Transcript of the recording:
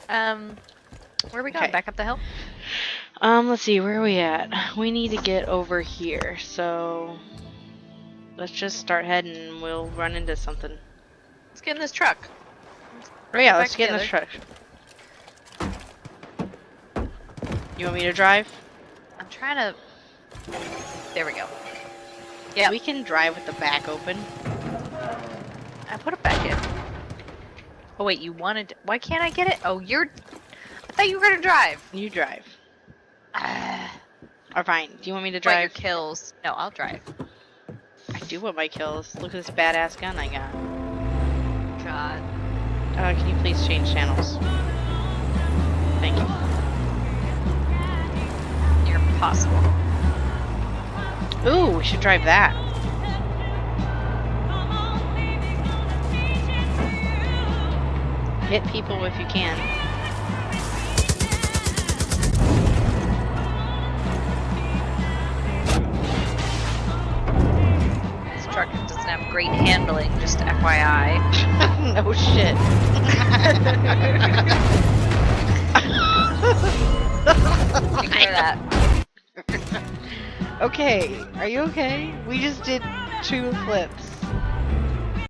Where are we going? Okay. Back up the hill? Let's see, where are we at? We need to get over here, so let's just start heading and we'll run into something. Let's get in this truck. Oh yeah, Get let's back get in this truck. You want me to drive? I'm trying to... There we go. Yeah. We can drive with the back open. I put it back in. Oh wait, you wanted... Why can't I get it? Oh, you're... I thought you were gonna drive. You drive. Ah, Or fine. Do you want me to want drive? your kills. No, I'll drive. I do want my kills. Look at this badass gun I got. God. Can you please change channels? Thank you. You're impossible. Ooh, we should drive that. Hit people if you can. This truck doesn't have great handling, just FYI. No shit. Ignore that. Okay, are you okay? We just did 2 flips.